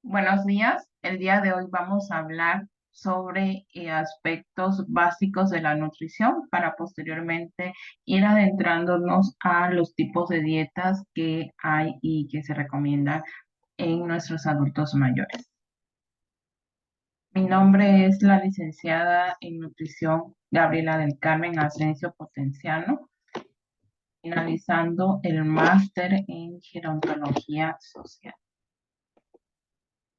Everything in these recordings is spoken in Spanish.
Buenos días. El día de hoy vamos a hablar sobre aspectos básicos de la nutrición para posteriormente ir adentrándonos a los tipos de dietas que hay y que se recomiendan en nuestros adultos mayores. Mi nombre es la licenciada en nutrición Gabriela del Carmen Asensio Potenciano, finalizando el máster en gerontología social.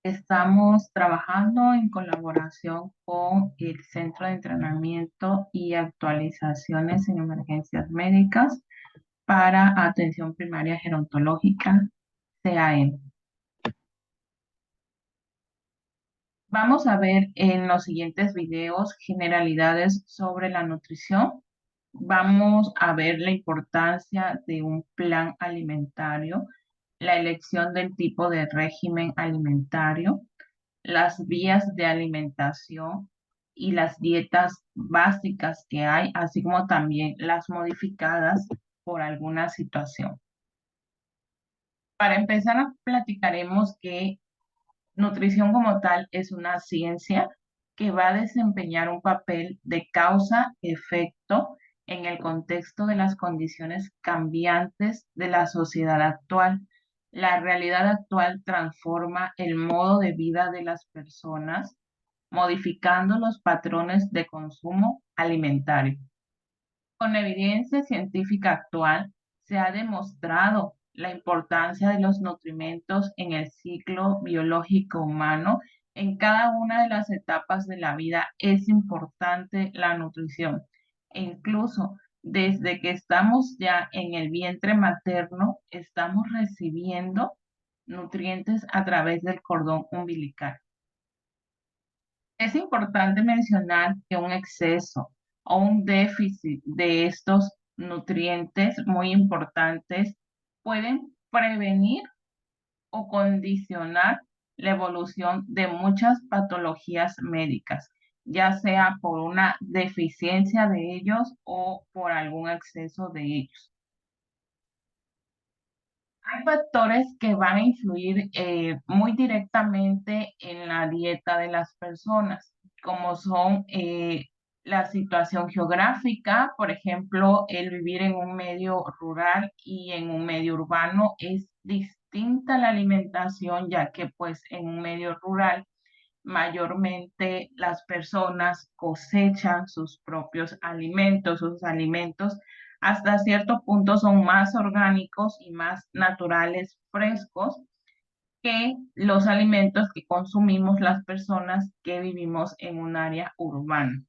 Estamos trabajando en colaboración con el Centro de Entrenamiento y Actualizaciones en Emergencias Médicas para Atención Primaria Gerontológica, CAM. Vamos a ver en los siguientes videos generalidades sobre la nutrición. Vamos a ver la importancia de un plan alimentario, la elección del tipo de régimen alimentario, las vías de alimentación y las dietas básicas que hay, así como también las modificadas por alguna situación. Para empezar, platicaremos que nutrición como tal es una ciencia que va a desempeñar un papel de causa-efecto en el contexto de las condiciones cambiantes de la sociedad actual. La realidad actual transforma el modo de vida de las personas, modificando los patrones de consumo alimentario. Con evidencia científica actual, se ha demostrado la importancia de los nutrimentos en el ciclo biológico humano. En cada una de las etapas de la vida es importante la nutrición. E incluso desde que estamos ya en el vientre materno, estamos recibiendo nutrientes a través del cordón umbilical. Es importante mencionar que un exceso o un déficit de estos nutrientes muy importantes pueden prevenir o condicionar la evolución de muchas patologías médicas, ya sea por una deficiencia de ellos o por algún exceso de ellos. Hay factores que van a influir muy directamente en la dieta de las personas, como son la situación geográfica. Por ejemplo, el vivir en un medio rural y en un medio urbano es distinta la alimentación, ya que pues en un medio rural mayormente las personas cosechan sus propios alimentos, sus alimentos hasta cierto punto son más orgánicos y más naturales, frescos, que los alimentos que consumimos las personas que vivimos en un área urbana,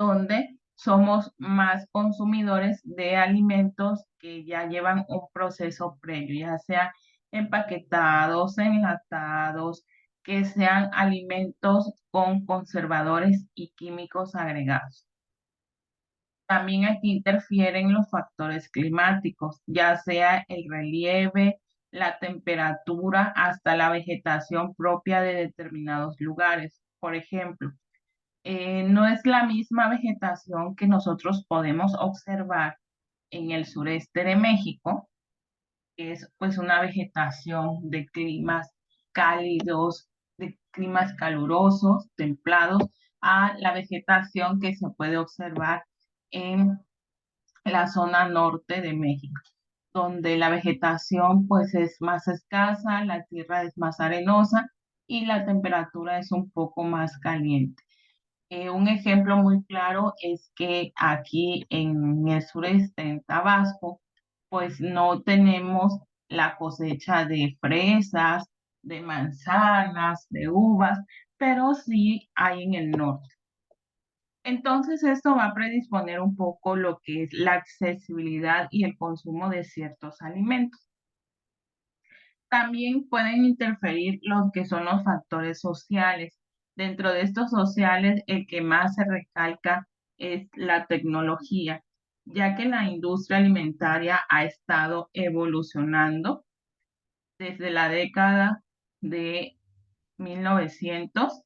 donde somos más consumidores de alimentos que ya llevan un proceso previo, ya sea empaquetados, enlatados, que sean alimentos con conservadores y químicos agregados. También aquí interfieren los factores climáticos, ya sea el relieve, la temperatura, hasta la vegetación propia de determinados lugares. Por ejemplo, no es la misma vegetación que nosotros podemos observar en el sureste de México, que es pues una vegetación de climas cálidos, de climas calurosos, templados, a la vegetación que se puede observar en la zona norte de México, donde la vegetación pues es más escasa, la tierra es más arenosa y la temperatura es un poco más caliente. Un ejemplo muy claro es que aquí en el sureste, en Tabasco, pues no tenemos la cosecha de fresas, de manzanas, de uvas, pero sí hay en el norte. Entonces, esto va a predisponer un poco lo que es la accesibilidad y el consumo de ciertos alimentos. También pueden interferir lo que son los factores sociales. Dentro de estos sociales, el que más se recalca es la tecnología, ya que la industria alimentaria ha estado evolucionando desde la década de 1900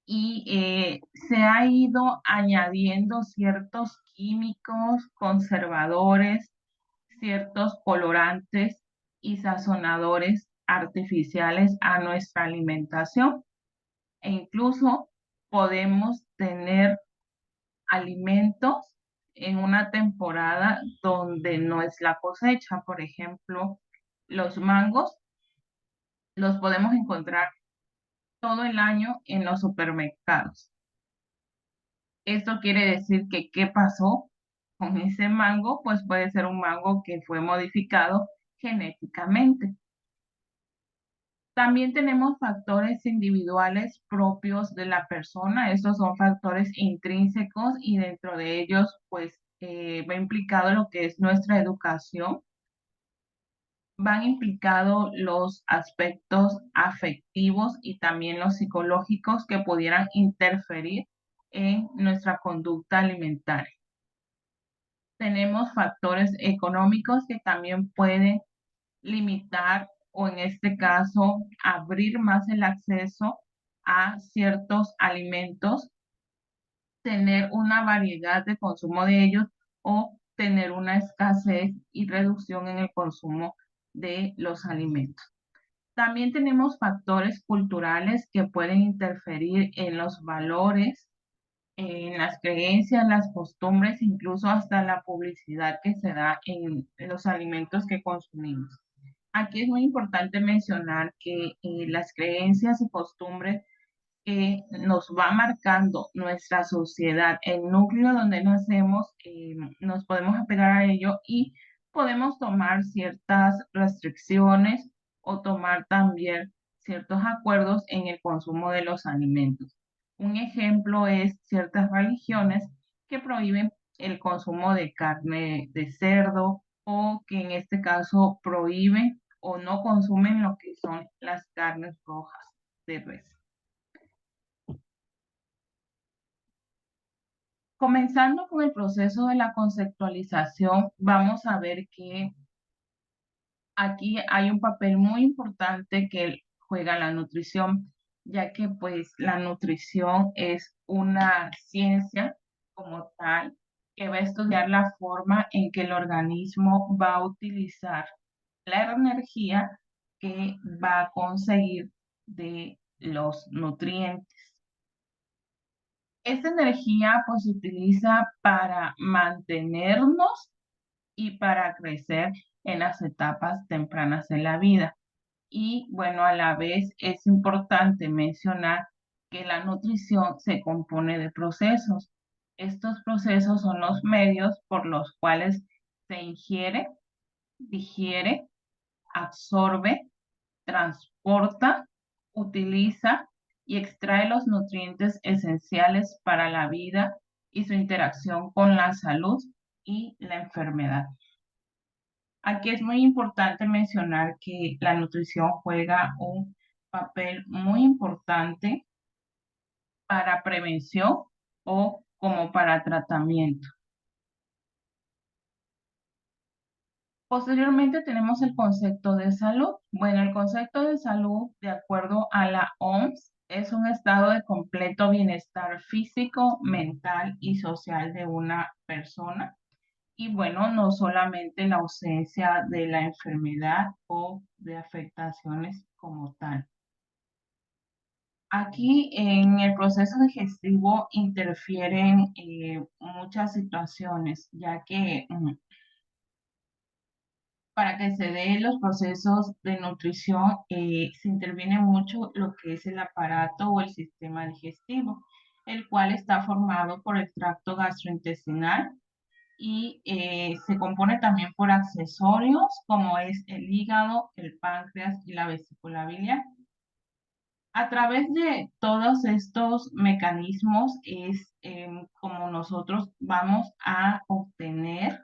y se ha ido añadiendo ciertos químicos, conservadores, ciertos colorantes y sazonadores artificiales a nuestra alimentación e incluso podemos tener alimentos en una temporada donde no es la cosecha. Por ejemplo, los mangos los podemos encontrar todo el año en los supermercados. Esto quiere decir que ¿qué pasó con ese mango? Pues puede ser un mango que fue modificado genéticamente. También tenemos factores individuales propios de la persona. Estos son factores intrínsecos y dentro de ellos pues va implicado lo que es nuestra educación. Van implicados los aspectos afectivos y también los psicológicos que pudieran interferir en nuestra conducta alimentaria. Tenemos factores económicos que también pueden limitar o en este caso abrir más el acceso a ciertos alimentos, tener una variedad de consumo de ellos o tener una escasez y reducción en el consumo de los alimentos. También tenemos factores culturales que pueden interferir en los valores, en las creencias, las costumbres, incluso hasta la publicidad que se da en los alimentos que consumimos. Aquí es muy importante mencionar que las creencias y costumbres que nos va marcando nuestra sociedad, el núcleo donde nacemos, nos podemos apegar a ello y podemos tomar ciertas restricciones o tomar también ciertos acuerdos en el consumo de los alimentos. Un ejemplo es ciertas religiones que prohíben el consumo de carne de cerdo o que en este caso prohíben o no consumen lo que son las carnes rojas de res. Comenzando con el proceso de la conceptualización, vamos a ver que aquí hay un papel muy importante que juega la nutrición, ya que pues la nutrición es una ciencia como tal que va a estudiar la forma en que el organismo va a utilizar la energía que va a conseguir de los nutrientes. Esta energía pues se utiliza para mantenernos y para crecer en las etapas tempranas de la vida. Y bueno, a la vez es importante mencionar que la nutrición se compone de procesos. Estos procesos son los medios por los cuales se ingiere, digiere, absorbe, transporta, utiliza y extrae los nutrientes esenciales para la vida y su interacción con la salud y la enfermedad. Aquí es muy importante mencionar que la nutrición juega un papel muy importante para prevención o como para tratamiento. Posteriormente tenemos el concepto de salud. Bueno, el concepto de salud, de acuerdo a la OMS, es un estado de completo bienestar físico, mental y social de una persona. Y bueno, no solamente la ausencia de la enfermedad o de afectaciones como tal. Aquí en el proceso digestivo interfieren muchas situaciones, ya que para que se den los procesos de nutrición, se interviene mucho lo que es el aparato o el sistema digestivo, el cual está formado por el tracto gastrointestinal y se compone también por accesorios como es el hígado, el páncreas y la vesícula biliar. A través de todos estos mecanismos es como nosotros vamos a obtener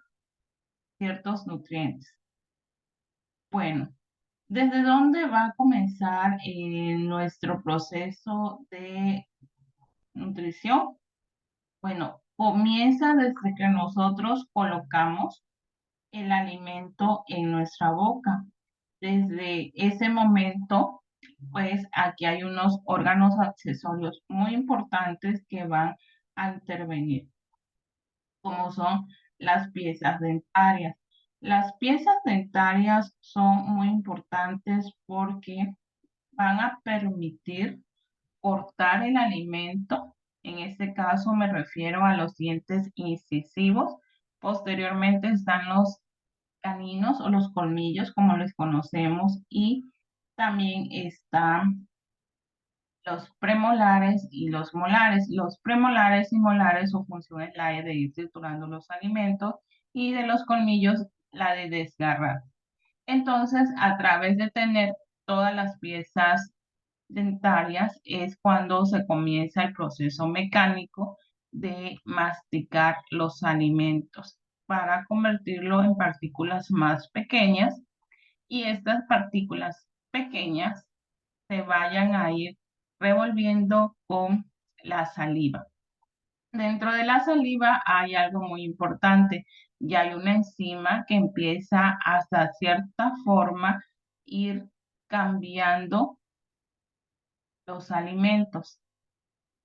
ciertos nutrientes. Bueno, ¿desde dónde va a comenzar nuestro proceso de nutrición? Bueno, comienza desde que nosotros colocamos el alimento en nuestra boca. Desde ese momento, pues aquí hay unos órganos accesorios muy importantes que van a intervenir, como son las piezas dentarias. Las piezas dentarias son muy importantes porque van a permitir cortar el alimento. En este caso me refiero a los dientes incisivos. Posteriormente están los caninos o los colmillos, como les conocemos, y también están los premolares y los molares. Los premolares y molares, su función es la de ir triturando los alimentos, y de los colmillos la de desgarrar. Entonces, a través de tener todas las piezas dentarias es cuando se comienza el proceso mecánico de masticar los alimentos para convertirlo en partículas más pequeñas, y estas partículas pequeñas se vayan a ir revolviendo con la saliva. Dentro de la saliva hay algo muy importante, y hay una enzima que empieza hasta cierta forma ir cambiando los alimentos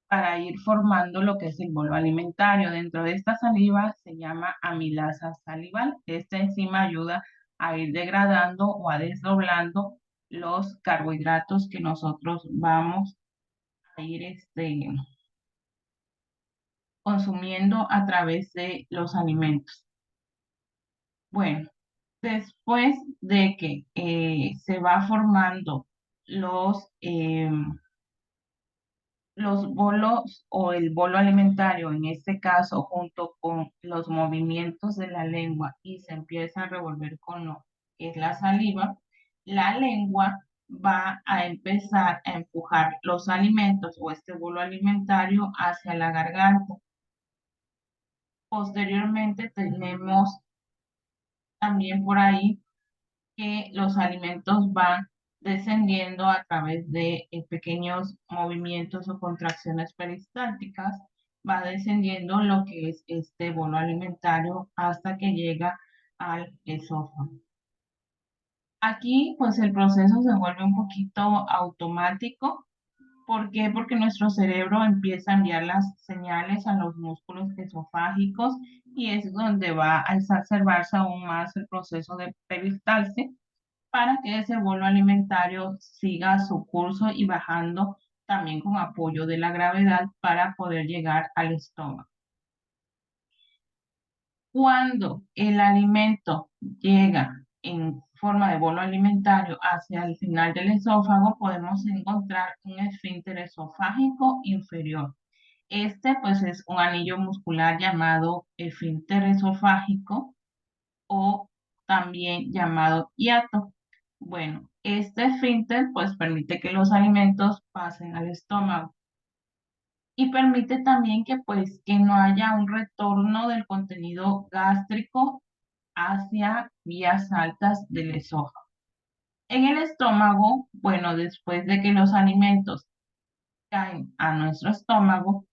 para ir formando lo que es el bolo alimentario. Dentro de esta saliva se llama amilasa salival. Esta enzima ayuda a ir degradando o a desdoblando los carbohidratos que nosotros vamos a ir consumiendo a través de los alimentos. Bueno, después de que se va formando los, los bolos o el bolo alimentario, en este caso, junto con los movimientos de la lengua, y se empieza a revolver con lo que es la saliva, la lengua va a empezar a empujar los alimentos o este bolo alimentario hacia la garganta. Posteriormente tenemos también por ahí que los alimentos van descendiendo a través de pequeños movimientos o contracciones peristálticas, va descendiendo lo que es este bolo alimentario hasta que llega al esófago. Aquí pues el proceso se vuelve un poquito automático. ¿Por qué? Porque nuestro cerebro empieza a enviar las señales a los músculos esofágicos, y es donde va a exacerbarse aún más el proceso de peristalsis, para que ese bolo alimentario siga su curso y bajando también con apoyo de la gravedad para poder llegar al estómago. Cuando el alimento llega en forma de bolo alimentario hacia el final del esófago, podemos encontrar un esfínter esofágico inferior. Este pues es un anillo muscular llamado esfínter esofágico, o también llamado hiato. Bueno, este esfínter pues permite que los alimentos pasen al estómago, y permite también que pues que no haya un retorno del contenido gástrico hacia vías altas del esófago. En el estómago, bueno, después de que los alimentos caen a nuestro estómago,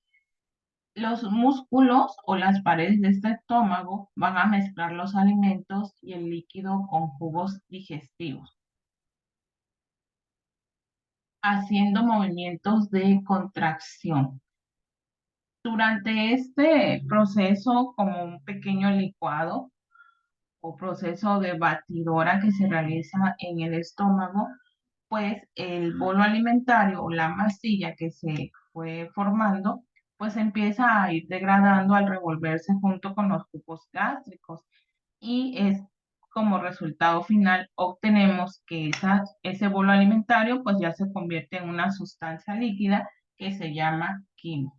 los músculos o las paredes de este estómago van a mezclar los alimentos y el líquido con jugos digestivos, haciendo movimientos de contracción. Durante este proceso, como un pequeño licuado o proceso de batidora que se realiza en el estómago, pues el bolo alimentario o la masilla que se fue formando, pues empieza a ir degradando al revolverse junto con los jugos gástricos, y es como resultado final obtenemos que ese bolo alimentario pues ya se convierte en una sustancia líquida que se llama quimo.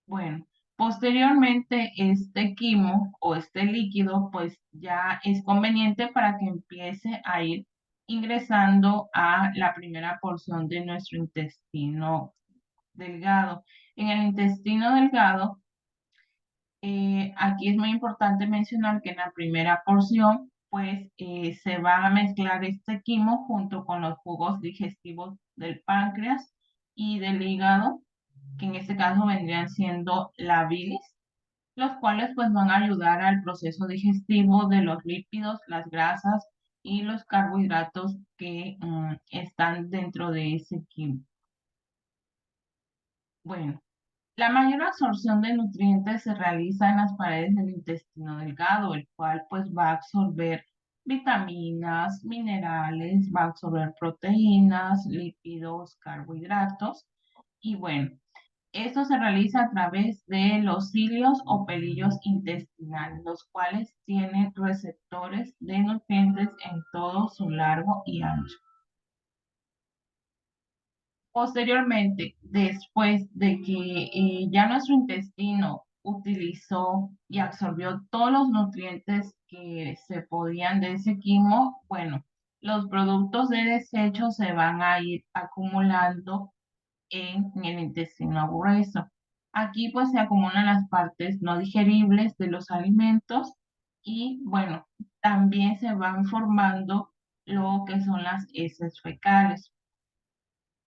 Bueno, posteriormente este quimo o este líquido pues ya es conveniente para que empiece a ir ingresando a la primera porción de nuestro intestino delgado. En el intestino delgado, aquí es muy importante mencionar que en la primera porción pues se va a mezclar este quimo junto con los jugos digestivos del páncreas y del hígado, que en este caso vendrían siendo la bilis, los cuales pues van a ayudar al proceso digestivo de los lípidos, las grasas y los carbohidratos que están dentro de ese quimo. Bueno, La mayor absorción de nutrientes se realiza en las paredes del intestino delgado, el cual pues va a absorber vitaminas, minerales, va a absorber proteínas, lípidos, carbohidratos y bueno, esto se realiza a través de los cilios o pelillos intestinales, los cuales tienen receptores de nutrientes en todo su largo y ancho. Posteriormente, después de que ya nuestro intestino utilizó y absorbió todos los nutrientes que se podían de ese quimo, bueno, los productos de desecho se van a ir acumulando en el intestino grueso. Aquí pues se acumulan las partes no digeribles de los alimentos y bueno, también se van formando lo que son las heces fecales.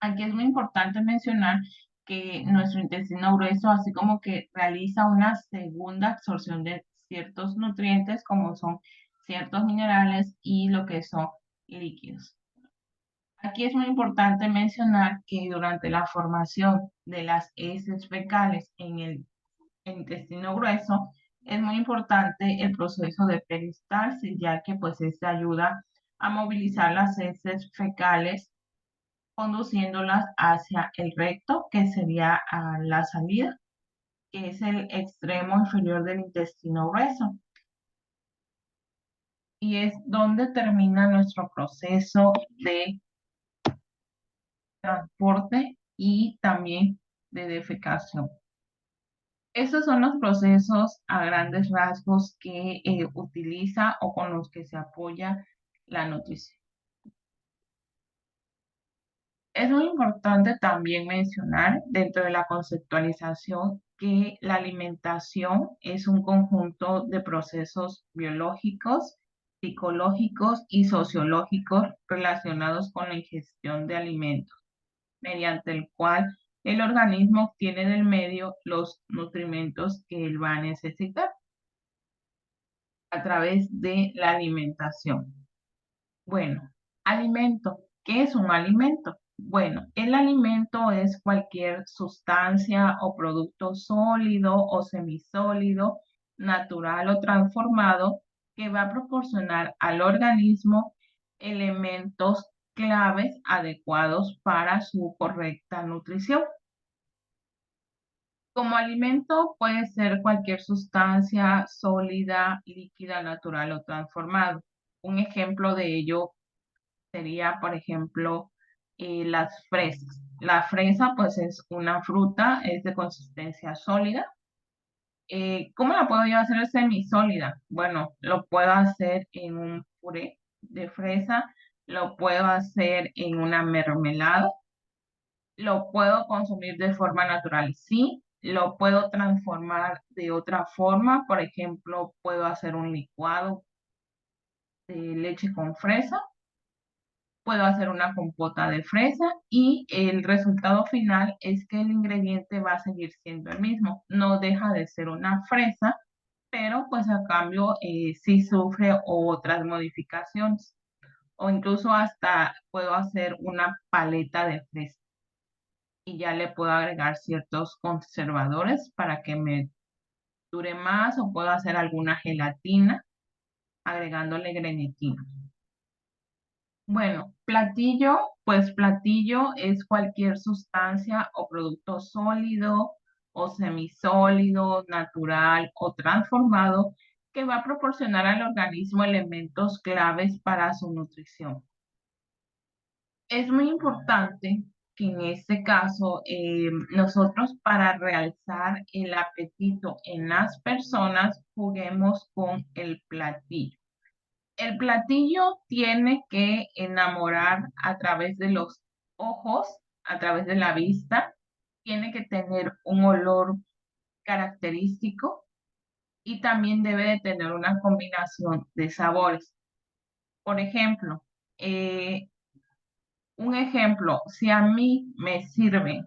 Aquí es muy importante mencionar que nuestro intestino grueso, así como que realiza una segunda absorción de ciertos nutrientes, como son ciertos minerales y lo que son líquidos. Aquí es muy importante mencionar que durante la formación de las heces fecales en el intestino grueso, es muy importante el proceso de peristalsis, ya que pues este ayuda a movilizar las heces fecales conduciéndolas hacia el recto, que sería a la salida, que es el extremo inferior del intestino grueso. Y es donde termina nuestro proceso de transporte y también de defecación. Estos son los procesos a grandes rasgos que utiliza o con los que se apoya la nutrición. Es muy importante también mencionar dentro de la conceptualización que la alimentación es un conjunto de procesos biológicos, psicológicos y sociológicos relacionados con la ingestión de alimentos, mediante el cual el organismo obtiene del medio los nutrimentos que él va a necesitar a través de la alimentación. Bueno, alimento. ¿Qué es un alimento? Bueno, el alimento es cualquier sustancia o producto sólido o semisólido, natural o transformado que va a proporcionar al organismo elementos claves adecuados para su correcta nutrición. Como alimento puede ser cualquier sustancia sólida, líquida, natural o transformado. Un ejemplo de ello sería, por ejemplo, las fresas. La fresa, pues, es una fruta, es de consistencia sólida. ¿Cómo la puedo yo hacer semisólida? Bueno, lo puedo hacer en un puré de fresa, lo puedo hacer en una mermelada, lo puedo consumir de forma natural, sí, lo puedo transformar de otra forma, por ejemplo, puedo hacer un licuado de leche con fresa, puedo hacer una compota de fresa y el resultado final es que el ingrediente va a seguir siendo el mismo. No deja de ser una fresa, pero pues a cambio sí sufre otras modificaciones. O incluso hasta puedo hacer una paleta de fresa y ya le puedo agregar ciertos conservadores para que me dure más o puedo hacer alguna gelatina agregándole grenetina. Bueno, platillo, pues platillo es cualquier sustancia o producto sólido o semisólido, natural o transformado que va a proporcionar al organismo elementos claves para su nutrición. Es muy importante que en este caso nosotros para realzar el apetito en las personas juguemos con el platillo. El platillo tiene que enamorar a través de los ojos, a través de la vista, tiene que tener un olor característico y también debe de tener una combinación de sabores. Por ejemplo, si a mí me sirve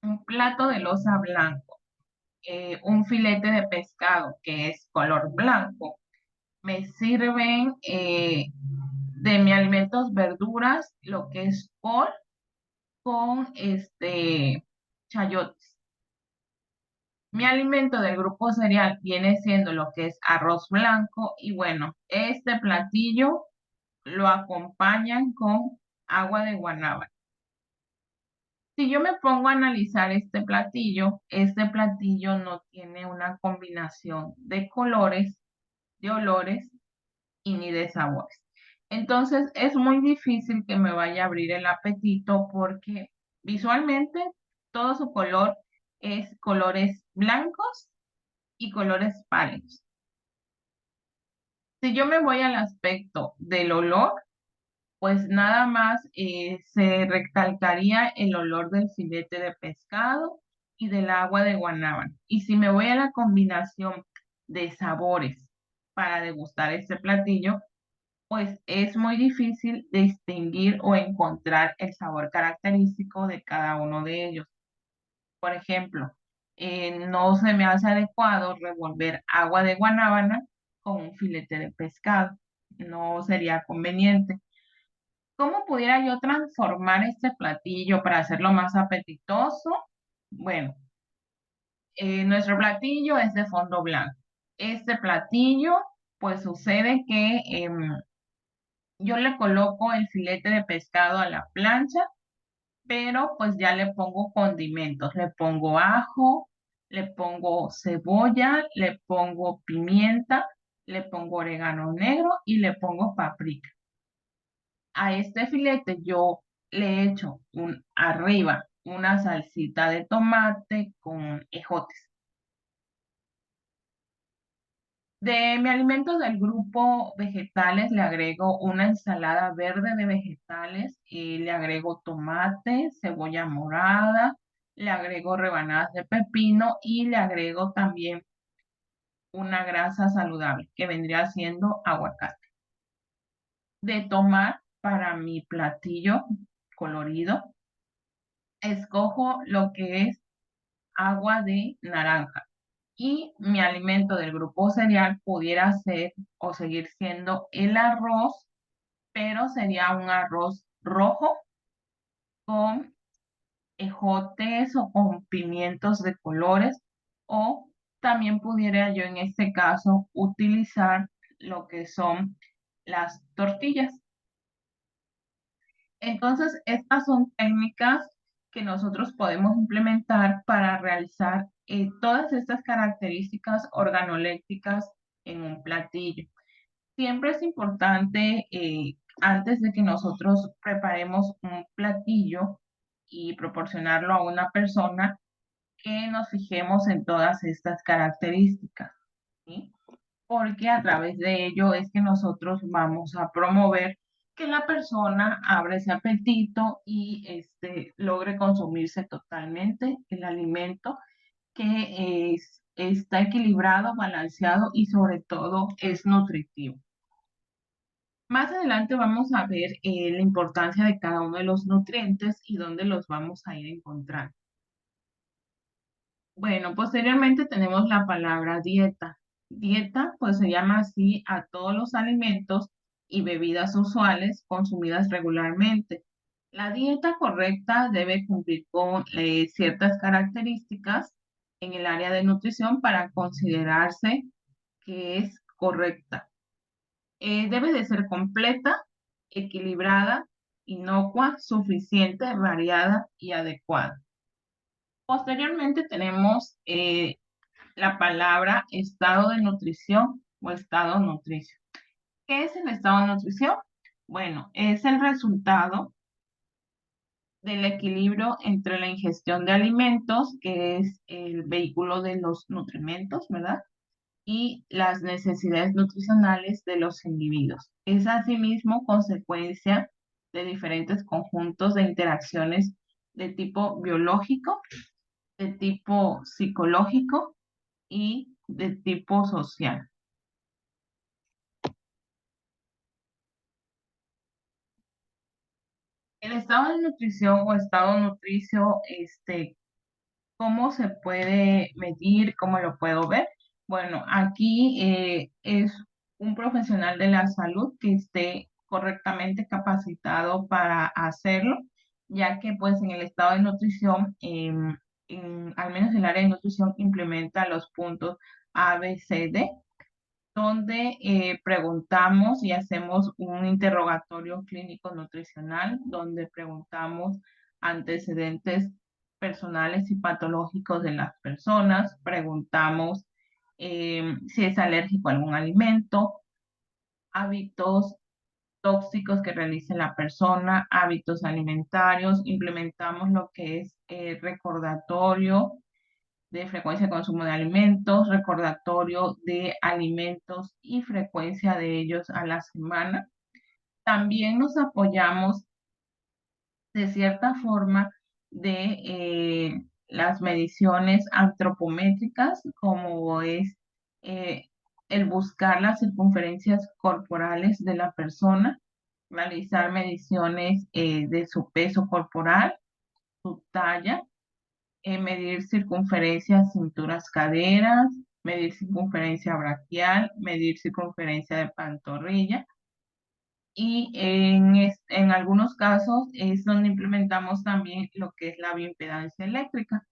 un plato de loza blanco, un filete de pescado que es color blanco, me sirven de mis alimentos verduras, lo que es col con chayotes. Mi alimento del grupo cereal viene siendo lo que es arroz blanco y bueno, este platillo lo acompañan con agua de guanábana. Si yo me pongo a analizar este platillo no tiene una combinación de colores, de olores y ni de sabores. Entonces es muy difícil que me vaya a abrir el apetito porque visualmente todo su color es colores blancos y colores pálidos. Si yo me voy al aspecto del olor, pues nada más se recalcaría el olor del filete de pescado y del agua de guanábana. Y si me voy a la combinación de sabores para degustar este platillo, pues es muy difícil distinguir o encontrar el sabor característico de cada uno de ellos. Por ejemplo, no se me hace adecuado revolver agua de guanábana con un filete de pescado. No sería conveniente. ¿Cómo pudiera yo transformar este platillo para hacerlo más apetitoso? Bueno, nuestro platillo es de fondo blanco. Este platillo, pues sucede que yo le coloco el filete de pescado a la plancha, pero pues ya le pongo condimentos. Le pongo ajo, le pongo cebolla, le pongo pimienta, le pongo orégano negro y le pongo paprika. A este filete yo le echo arriba una salsita de tomate con ejotes. De mi alimento del grupo vegetales le agrego una ensalada verde de vegetales y le agrego tomate, cebolla morada, le agrego rebanadas de pepino y le agrego también una grasa saludable que vendría siendo aguacate. De tomar para mi platillo colorido, escojo lo que es agua de naranja. Y mi alimento del grupo cereal pudiera ser o seguir siendo el arroz, pero sería un arroz rojo con ejotes o con pimientos de colores, o también pudiera yo en este caso utilizar lo que son las tortillas. Entonces, estas son técnicas que nosotros podemos implementar para realizar todas estas características organolépticas en un platillo. Siempre es importante, antes de que nosotros preparemos un platillo y proporcionarlo a una persona, que nos fijemos en todas estas características, ¿sí? Porque a través de ello es que nosotros vamos a promover que la persona abra ese apetito y logre consumirse totalmente el alimento que está equilibrado, balanceado y sobre todo es nutritivo. Más adelante vamos a ver la importancia de cada uno de los nutrientes y dónde los vamos a ir encontrando. Bueno, posteriormente tenemos la palabra dieta. Dieta, pues se llama así a todos los alimentos y bebidas usuales consumidas regularmente. La dieta correcta debe cumplir con ciertas características en el área de nutrición para considerarse que es correcta. Debe de ser completa, equilibrada, inocua, suficiente, variada y adecuada. Posteriormente tenemos la palabra estado de nutrición o estado nutricio. ¿Qué es el estado de nutrición? Bueno, es el resultado del equilibrio entre la ingestión de alimentos, que es el vehículo de los nutrimentos, ¿verdad? Y las necesidades nutricionales de los individuos. Es asimismo consecuencia de diferentes conjuntos de interacciones de tipo biológico, de tipo psicológico y de tipo social. El estado de nutrición o estado nutricio, ¿cómo se puede medir? ¿Cómo lo puedo ver? Bueno, aquí es un profesional de la salud que esté correctamente capacitado para hacerlo, ya que pues en el estado de nutrición al menos el área de nutrición, implementa los puntos A, B, C, D, donde preguntamos y hacemos un interrogatorio clínico nutricional, donde preguntamos antecedentes personales y patológicos de las personas, preguntamos si es alérgico a algún alimento, hábitos tóxicos que realice la persona, hábitos alimentarios, implementamos lo que es recordatorio de frecuencia de consumo de alimentos, recordatorio de alimentos y frecuencia de ellos a la semana. También nos apoyamos de cierta forma de las mediciones antropométricas, como es eh, el buscar las circunferencias corporales de la persona, realizar mediciones de su peso corporal, su talla, medir circunferencia cinturas caderas, medir circunferencia braquial, medir circunferencia de pantorrilla. Y en algunos casos es donde implementamos también lo que es la bioimpedancia eléctrica,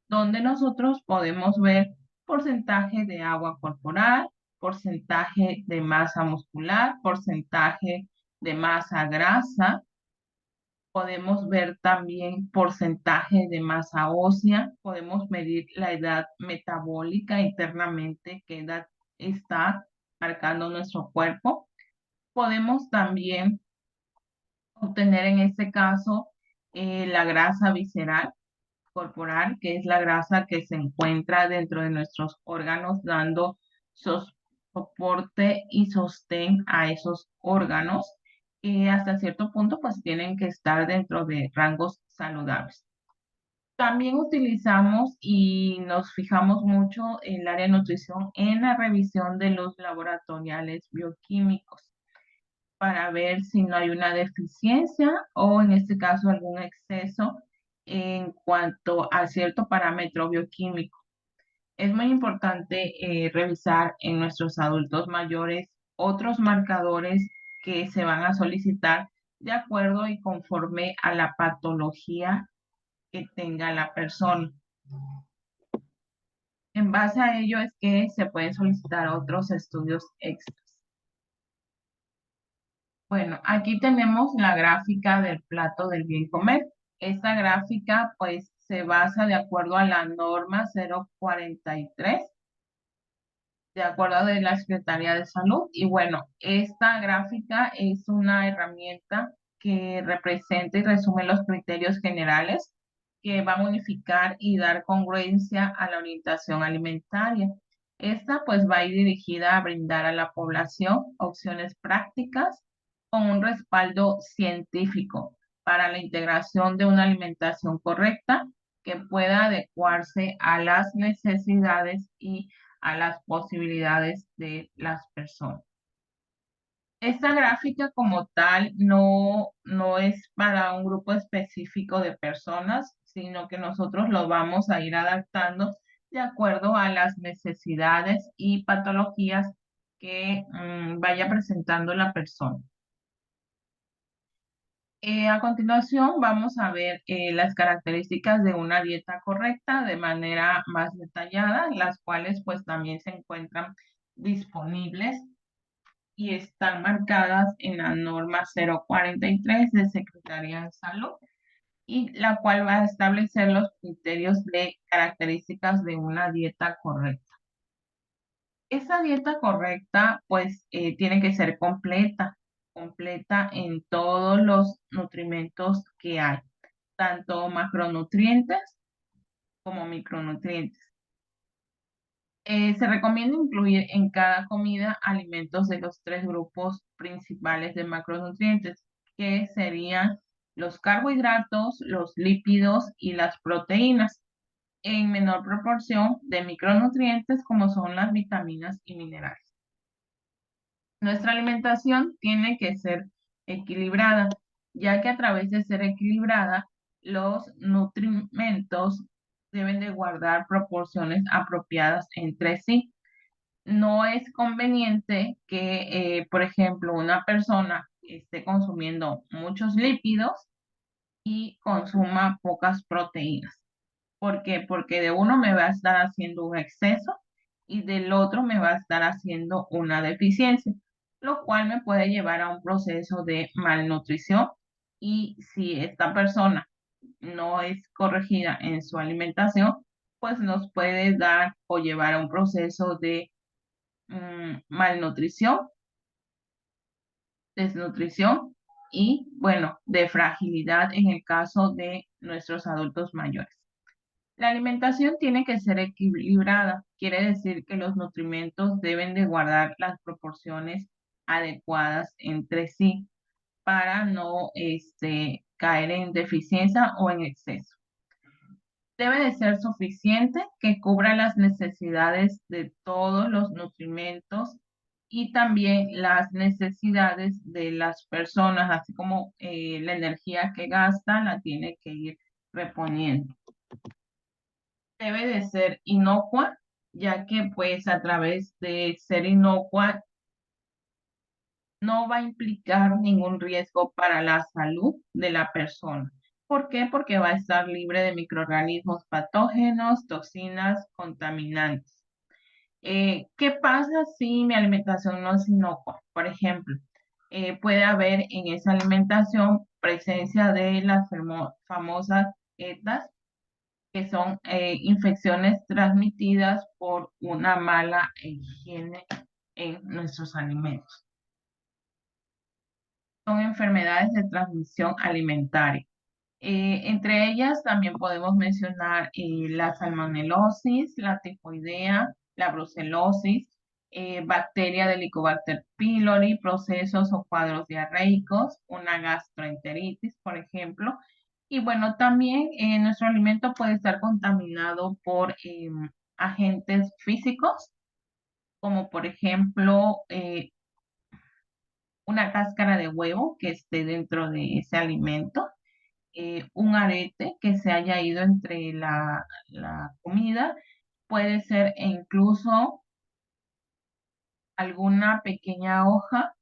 donde nosotros podemos ver porcentaje de agua corporal, porcentaje de masa muscular, porcentaje de masa grasa. Podemos ver también porcentaje de masa ósea, podemos medir la edad metabólica internamente, qué edad está marcando nuestro cuerpo. Podemos también obtener en este caso la grasa visceral corporal, que es la grasa que se encuentra dentro de nuestros órganos, dando soporte y sostén a esos órganos, y hasta cierto punto pues tienen que estar dentro de rangos saludables. También utilizamos y nos fijamos mucho en el área de nutrición en la revisión de los laboratoriales bioquímicos para ver si no hay una deficiencia o en este caso algún exceso en cuanto a cierto parámetro bioquímico. Es muy importante revisar en nuestros adultos mayores otros marcadores que se van a solicitar de acuerdo y conforme a la patología que tenga la persona. En base a ello es que se pueden solicitar otros estudios extras. Bueno, aquí tenemos la gráfica del plato del bien comer. Esta gráfica pues se basa de acuerdo a la norma 043 de acuerdo de la Secretaría de Salud. Y bueno, esta gráfica es una herramienta que representa y resume los criterios generales que van a unificar y dar congruencia a la orientación alimentaria. Esta pues va a ir dirigida a brindar a la población opciones prácticas con un respaldo científico para la integración de una alimentación correcta que pueda adecuarse a las necesidades y a las posibilidades de las personas. Esta gráfica como tal no es para un grupo específico de personas, sino que nosotros lo vamos a ir adaptando de acuerdo a las necesidades y patologías que vaya presentando la persona. A continuación vamos a ver las características de una dieta correcta de manera más detallada, las cuales pues también se encuentran disponibles y están marcadas en la norma 043 de Secretaría de Salud, y la cual va a establecer los criterios de características de una dieta correcta. Esa dieta correcta, pues, tiene que ser completa en todos los nutrimentos que hay, tanto macronutrientes como micronutrientes. Se recomienda incluir en cada comida alimentos de los tres grupos principales de macronutrientes, que serían los carbohidratos, los lípidos y las proteínas, en menor proporción de micronutrientes como son las vitaminas y minerales. Nuestra alimentación tiene que ser equilibrada, ya que a través de ser equilibrada, los nutrimentos deben de guardar proporciones apropiadas entre sí. No es conveniente que, por ejemplo, una persona esté consumiendo muchos lípidos y consuma pocas proteínas. ¿Por qué? Porque de uno me va a estar haciendo un exceso y del otro me va a estar haciendo una deficiencia, lo cual me puede llevar a un proceso de malnutrición. Y si esta persona no es corregida en su alimentación, pues nos puede dar o llevar a un proceso de malnutrición, desnutrición y, bueno, de fragilidad en el caso de nuestros adultos mayores. La alimentación tiene que ser equilibrada, quiere decir que los nutrimentos deben de guardar las proporciones adecuadas entre sí para no caer en deficiencia o en exceso. Debe de ser suficiente que cubra las necesidades de todos los nutrimentos y también las necesidades de las personas, así como la energía que gastan la tiene que ir reponiendo. Debe de ser inocua, ya que pues a través de ser inocua no va a implicar ningún riesgo para la salud de la persona. ¿Por qué? Porque va a estar libre de microorganismos patógenos, toxinas, contaminantes. ¿Qué pasa si mi alimentación no es inocua? Por ejemplo, puede haber en esa alimentación presencia de las famosas ETAs, que son infecciones transmitidas por una mala higiene en nuestros alimentos. Son enfermedades de transmisión alimentaria. Entre ellas también podemos mencionar la salmonelosis, la tifoidea, la brucelosis, bacteria de Helicobacter pylori, procesos o cuadros diarreicos, una gastroenteritis, por ejemplo. Y bueno, también nuestro alimento puede estar contaminado por agentes físicos, como por ejemplo una cáscara de huevo que esté dentro de ese alimento, un arete que se haya ido entre la comida, puede ser incluso alguna pequeña hoja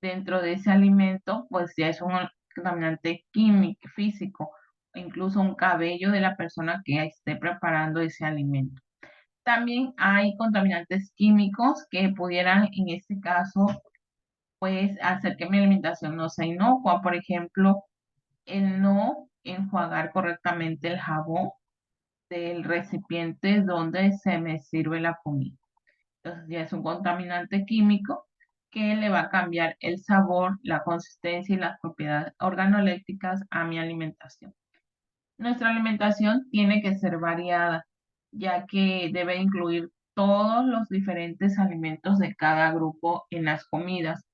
dentro de ese alimento, pues ya es un contaminante químico, físico, o incluso un cabello de la persona que esté preparando ese alimento. También hay contaminantes químicos que pudieran, en este caso, pues hacer que mi alimentación no sea inocua. Por ejemplo, el no enjuagar correctamente el jabón del recipiente donde se me sirve la comida. Entonces ya es un contaminante químico que le va a cambiar el sabor, la consistencia y las propiedades organolépticas a mi alimentación. Nuestra alimentación tiene que ser variada, ya que debe incluir todos los diferentes alimentos de cada grupo en las comidas,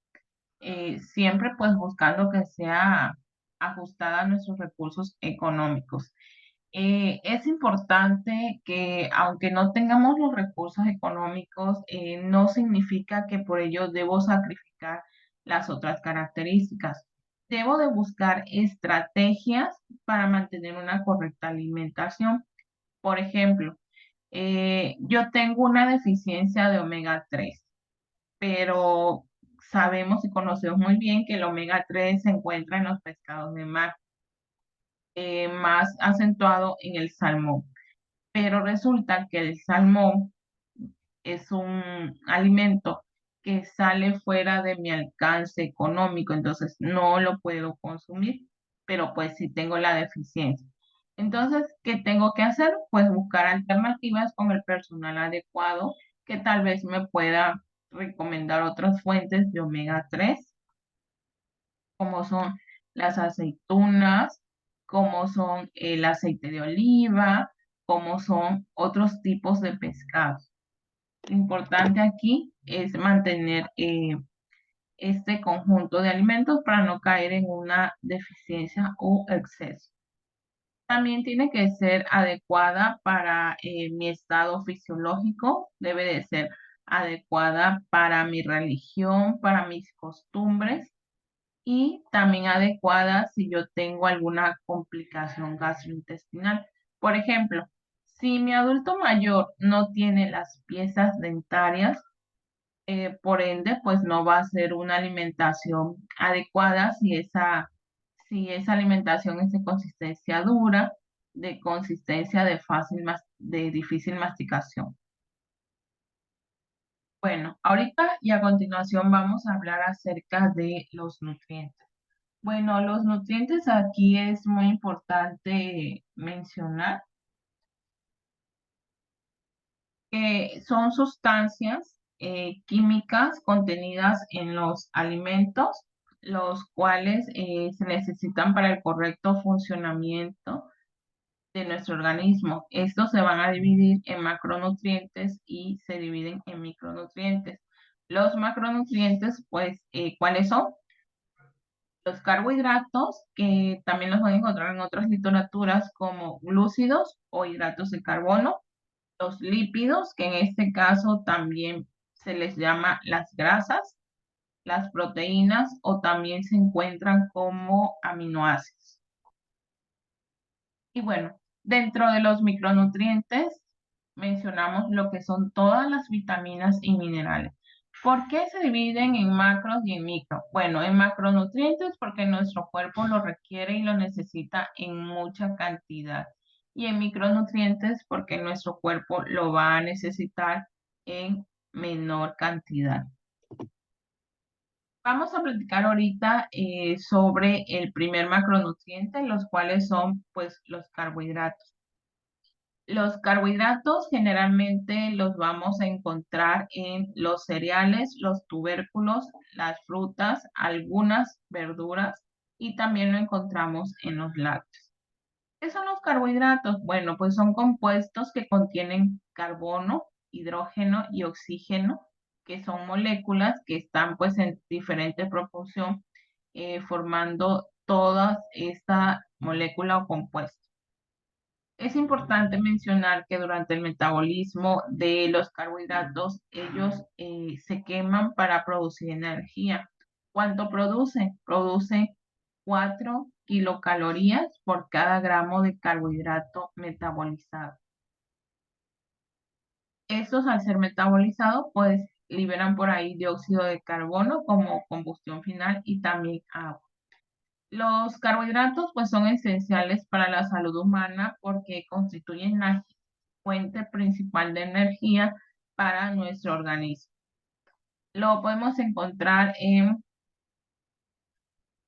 siempre pues buscando que sea ajustada a nuestros recursos económicos. Es importante que aunque no tengamos los recursos económicos, no significa que por ello debo sacrificar las otras características. Debo de buscar estrategias para mantener una correcta alimentación. Por ejemplo, yo tengo una deficiencia de omega 3, pero sabemos y conocemos muy bien que el omega 3 se encuentra en los pescados de mar, más acentuado en el salmón. Pero resulta que el salmón es un alimento que sale fuera de mi alcance económico, entonces no lo puedo consumir, pero pues sí tengo la deficiencia. Entonces, ¿qué tengo que hacer? Pues buscar alternativas con el personal adecuado que tal vez me pueda recomendar otras fuentes de omega 3, como son las aceitunas, como son el aceite de oliva, como son otros tipos de pescados. Lo importante aquí es mantener este conjunto de alimentos para no caer en una deficiencia o exceso. También tiene que ser adecuada para mi estado fisiológico, debe de ser adecuada para mi religión, para mis costumbres y también adecuada si yo tengo alguna complicación gastrointestinal. Por ejemplo, si mi adulto mayor no tiene las piezas dentarias, por ende, pues no va a ser una alimentación adecuada si esa alimentación es de consistencia dura, de consistencia de difícil masticación. Bueno, ahorita y a continuación vamos a hablar acerca de los nutrientes. Bueno, los nutrientes aquí es muy importante mencionar que son sustancias químicas contenidas en los alimentos, los cuales se necesitan para el correcto funcionamiento de nuestro organismo. Estos se van a dividir en macronutrientes y se dividen en micronutrientes. Los macronutrientes, pues, ¿cuáles son? Los carbohidratos, que también los van a encontrar en otras literaturas como glúcidos o hidratos de carbono. Los lípidos, que en este caso también se les llama las grasas. Las proteínas o también se encuentran como aminoácidos. Y bueno, dentro de los micronutrientes mencionamos lo que son todas las vitaminas y minerales. ¿Por qué se dividen en macros y en micro? Bueno, en macronutrientes porque nuestro cuerpo lo requiere y lo necesita en mucha cantidad. Y en micronutrientes porque nuestro cuerpo lo va a necesitar en menor cantidad. Vamos a platicar ahorita sobre el primer macronutriente, los cuales son pues los carbohidratos. Los carbohidratos generalmente los vamos a encontrar en los cereales, los tubérculos, las frutas, algunas verduras y también lo encontramos en los lácteos. ¿Qué son los carbohidratos? Bueno, pues son compuestos que contienen carbono, hidrógeno y oxígeno, que son moléculas que están pues en diferente proporción formando toda esta molécula o compuesto. Es importante mencionar que durante el metabolismo de los carbohidratos, ellos se queman para producir energía. ¿Cuánto producen? Producen 4 kilocalorías por cada gramo de carbohidrato metabolizado. Estos al ser metabolizados, pues liberan por ahí dióxido de carbono como combustión final y también agua. Los carbohidratos pues son esenciales para la salud humana porque constituyen la fuente principal de energía para nuestro organismo. Lo podemos encontrar en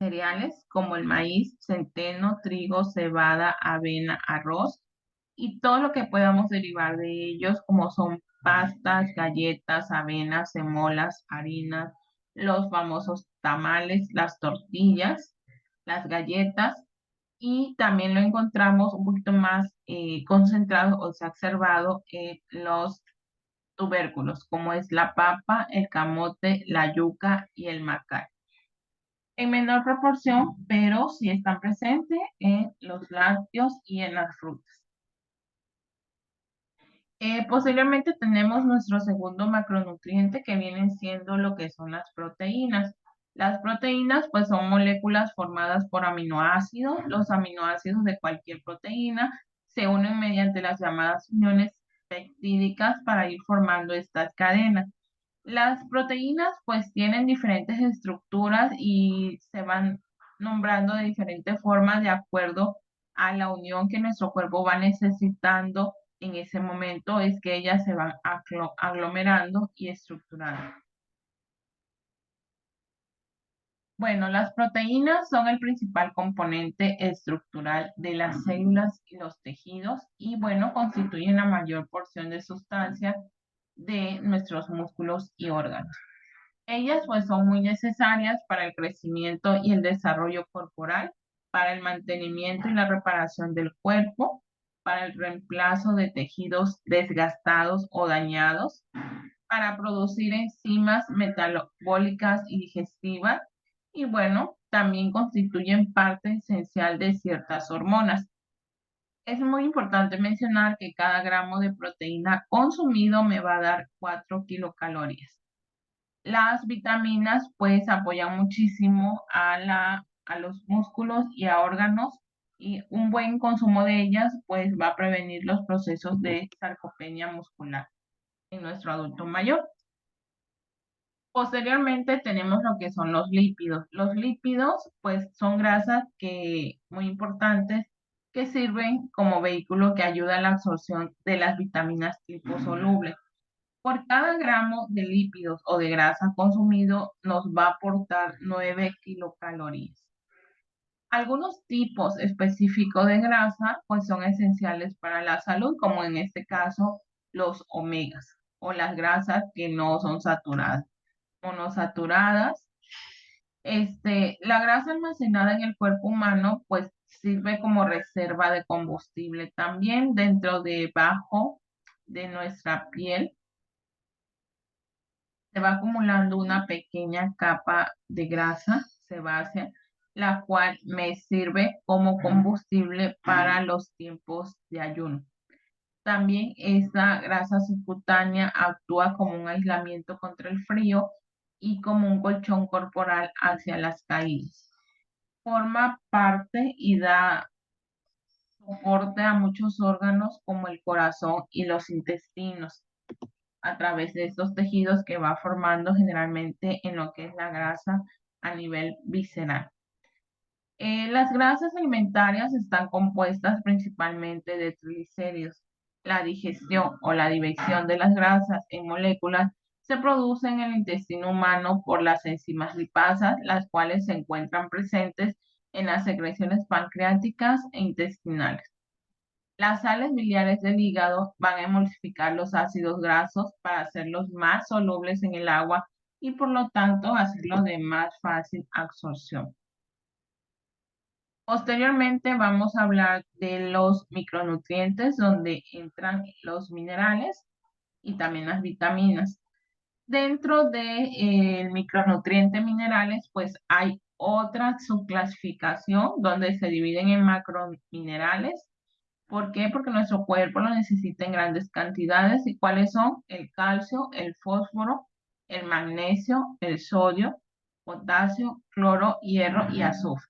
cereales como el maíz, centeno, trigo, cebada, avena, arroz y todo lo que podamos derivar de ellos como son pastas, galletas, avenas, semolas, harinas, los famosos tamales, las tortillas, las galletas y también lo encontramos un poquito más concentrado o exacerbado en los tubérculos, como es la papa, el camote, la yuca y el macal. En menor proporción, pero sí están presentes en los lácteos y en las frutas. Posteriormente tenemos nuestro segundo macronutriente que vienen siendo lo que son las proteínas. Las proteínas pues son moléculas formadas por aminoácidos. Los aminoácidos de cualquier proteína se unen mediante las llamadas uniones peptídicas para ir formando estas cadenas. Las proteínas pues tienen diferentes estructuras y se van nombrando de diferentes formas de acuerdo a la unión que nuestro cuerpo va necesitando en ese momento, es que ellas se van aglomerando y estructurando. Bueno, las proteínas son el principal componente estructural de las células y los tejidos y bueno, constituyen la mayor porción de sustancia de nuestros músculos y órganos. Ellas pues son muy necesarias para el crecimiento y el desarrollo corporal, para el mantenimiento y la reparación del cuerpo, para el reemplazo de tejidos desgastados o dañados, para producir enzimas metabólicas y digestivas y bueno, también constituyen parte esencial de ciertas hormonas. Es muy importante mencionar que cada gramo de proteína consumido me va a dar 4 kilocalorías. Las vitaminas pues apoyan muchísimo a los músculos y a órganos y un buen consumo de ellas pues va a prevenir los procesos de sarcopenia muscular en nuestro adulto mayor. Posteriormente tenemos lo que son los lípidos. Los lípidos pues son grasas que muy importantes que sirven como vehículo que ayuda a la absorción de las vitaminas liposolubles. Por cada gramo de lípidos o de grasa consumido nos va a aportar 9 kilocalorías. Algunos tipos específicos de grasa pues son esenciales para la salud, como en este caso los omegas o las grasas que no son saturadas. Monosaturadas. La grasa almacenada en el cuerpo humano pues sirve como reserva de combustible también dentro debajo de nuestra piel. Se va acumulando una pequeña capa de grasa sebácea, la cual me sirve como combustible para los tiempos de ayuno. También esta grasa subcutánea actúa como un aislamiento contra el frío y como un colchón corporal hacia las caídas. Forma parte y da soporte a muchos órganos como el corazón y los intestinos a través de estos tejidos que va formando generalmente en lo que es la grasa a nivel visceral. Las grasas alimentarias están compuestas principalmente de triglicéridos. La digestión o la división de las grasas en moléculas se produce en el intestino humano por las enzimas lipasas, las cuales se encuentran presentes en las secreciones pancreáticas e intestinales. Las sales biliares del hígado van a emulsificar los ácidos grasos para hacerlos más solubles en el agua y por lo tanto hacerlos de más fácil absorción. Posteriormente vamos a hablar de los micronutrientes, donde entran los minerales y también las vitaminas. Dentro del micronutriente minerales, pues hay otra subclasificación donde se dividen en macrominerales. ¿Por qué? Porque nuestro cuerpo lo necesita en grandes cantidades. ¿Y cuáles son? El calcio, el fósforo, el magnesio, el sodio, potasio, cloro, hierro y azufre.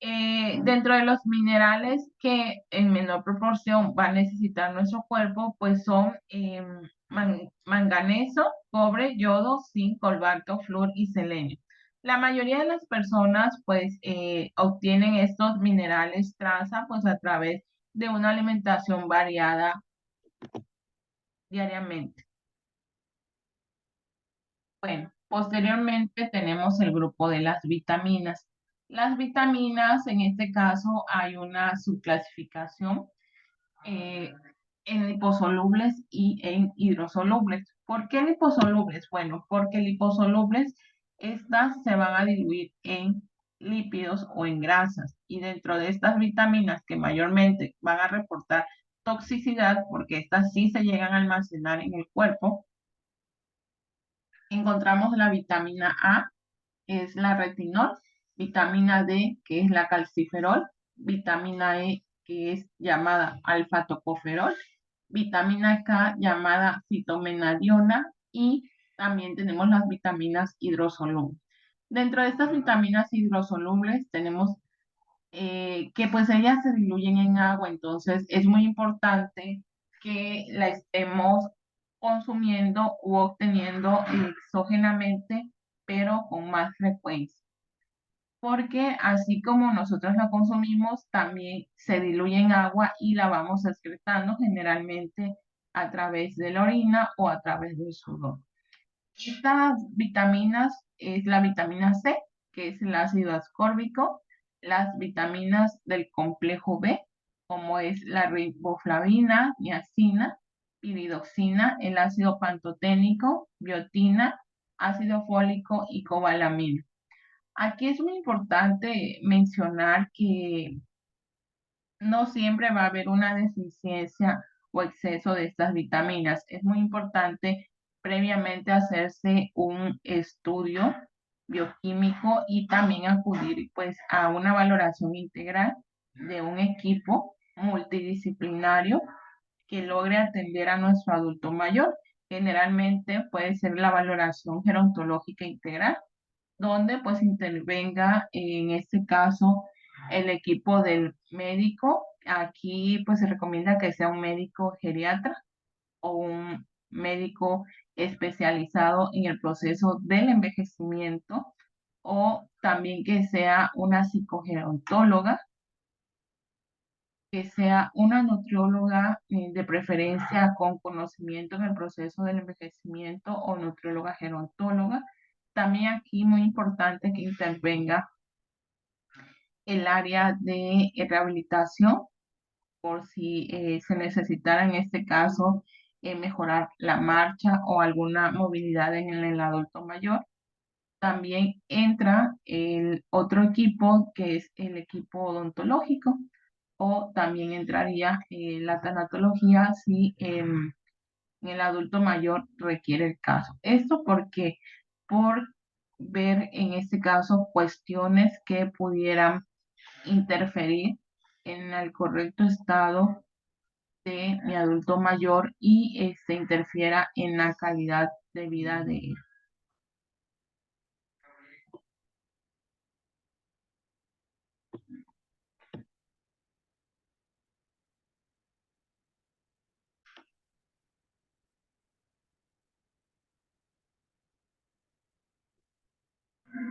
Dentro de los minerales que en menor proporción va a necesitar nuestro cuerpo, pues son manganeso, cobre, yodo, zinc, cobalto, flúor y selenio. La mayoría de las personas pues obtienen estos minerales traza pues a través de una alimentación variada diariamente. Bueno, posteriormente tenemos el grupo de las vitaminas. Las vitaminas, en este caso, hay una subclasificación eh, en liposolubles y en hidrosolubles. ¿Por qué liposolubles? Bueno, porque liposolubles, estas se van a diluir en lípidos o en grasas. Y dentro de estas vitaminas que mayormente van a reportar toxicidad, porque estas sí se llegan a almacenar en el cuerpo, encontramos la vitamina A, que es la retinol, vitamina D, que es la calciferol, vitamina E, que es llamada alfa-tocoferol, vitamina K, llamada fitomenadiona, y también tenemos las vitaminas hidrosolubles. Dentro de estas vitaminas hidrosolubles tenemos que pues ellas se diluyen en agua, entonces es muy importante que la estemos consumiendo u obteniendo exógenamente, pero con más frecuencia. Porque así como nosotros la consumimos, también se diluye en agua y la vamos excretando generalmente a través de la orina o a través del sudor. Estas vitaminas es la vitamina C, que es el ácido ascórbico, las vitaminas del complejo B, como es la riboflavina, niacina, piridoxina, el ácido pantoténico, biotina, ácido fólico y cobalamina. Aquí es muy importante mencionar que no siempre va a haber una deficiencia o exceso de estas vitaminas. Es muy importante previamente hacerse un estudio bioquímico y también acudir pues a una valoración integral de un equipo multidisciplinario que logre atender a nuestro adulto mayor. Generalmente puede ser la valoración gerontológica integral, donde pues intervenga en este caso el equipo del médico. Aquí pues se recomienda que sea un médico geriatra o un médico especializado en el proceso del envejecimiento o también que sea una psicogerontóloga que sea una nutrióloga de preferencia con conocimiento en el proceso del envejecimiento o nutrióloga gerontóloga. También aquí muy importante que intervenga el área de rehabilitación por si se necesitara en este caso mejorar la marcha o alguna movilidad en el adulto mayor. También entra el otro equipo que es el equipo odontológico o también entraría la tanatología si en el adulto mayor requiere el caso. Esto porque por ver en este caso cuestiones que pudieran interferir en el correcto estado de mi adulto mayor y interfiera en la calidad de vida de él.